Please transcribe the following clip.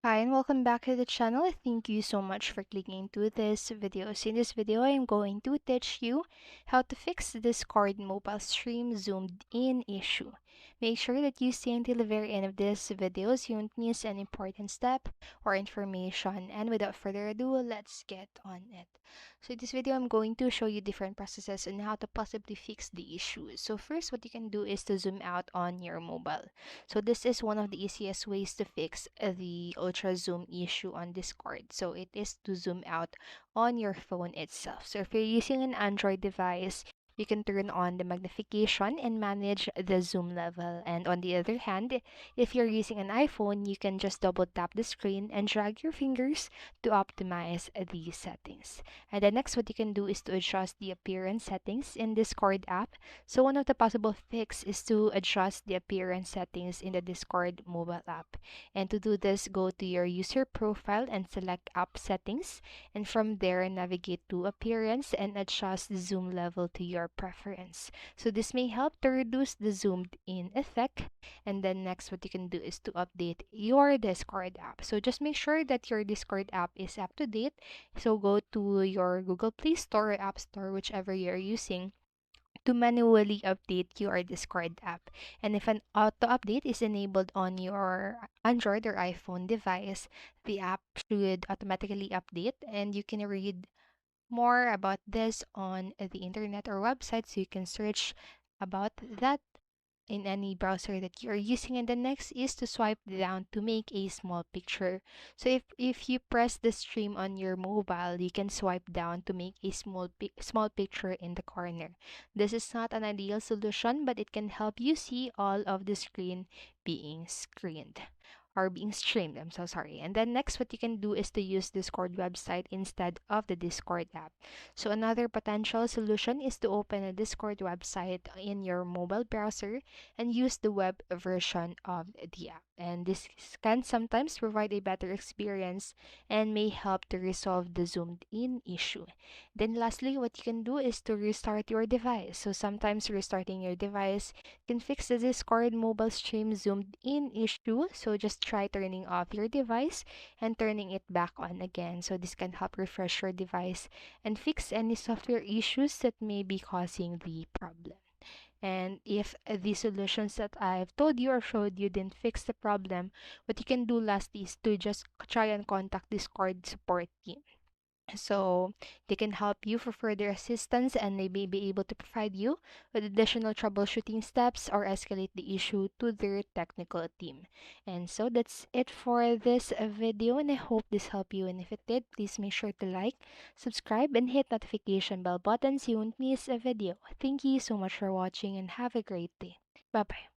Hi and welcome back to the channel. Thank you so much for clicking into this video. So in this video, I am going to teach you how to fix the Discord mobile stream zoomed in issue. Make sure that you stay until the very end of this video so you won't miss an important step or information. And without further ado, let's get on it. So in this video, I'm going to show you different processes on how to possibly fix the issue. So first, what you can do is to zoom out on your mobile. So this is one of the easiest ways to fix the ultra zoom issue on Discord. So it is to zoom out on your phone itself. So if you're using an Android device, you can turn on the magnification and manage the zoom level. And on the other hand, if you're using an iPhone, you can just double tap the screen and drag your fingers to optimize these settings. And then next, what you can do is to adjust the appearance settings in Discord app. So one of the possible fix is to adjust the appearance settings in the Discord mobile app. And to do this, go to your user profile and select app settings. And from there, navigate to appearance and adjust the zoom level to your preference. So this may help to reduce the zoomed in effect. And then next, what you can do is to update your Discord app. So just make sure that your Discord app is up to date. So go to your Google Play Store or App Store, whichever you're using, to manually update your Discord app. And if an auto update is enabled on your Android or iPhone device, the app should automatically update, and you can read more about this on the internet or website, so you can search about that in any browser that you're using. And the next is to swipe down to make a small picture. So if you press the stream on your mobile, you can swipe down to make a small picture in the corner. This is not an ideal solution, but it can help you see all of the screen being screened or being streamed. I'm so sorry. And then next, what you can do is to use Discord website instead of the Discord app. So another potential solution is to open a Discord website in your mobile browser and use the web version of the app. And this can sometimes provide a better experience and may help to resolve the zoomed in issue. Then lastly, what you can do is to restart your device. So sometimes restarting your device can fix the Discord mobile stream zoomed in issue. So just try turning off your device and turning it back on again. So this can help refresh your device and fix any software issues that may be causing the problem. And if the solutions that I've told you or showed you didn't fix the problem, what you can do last is to just try and contact Discord support team. So they can help you for further assistance, and they may be able to provide you with additional troubleshooting steps or escalate the issue to their technical team. And so that's it for this video, and I hope this helped you. And if it did, please make sure to like, subscribe, and hit notification bell button so you won't miss a video. Thank you so much for watching and have a great day. Bye bye.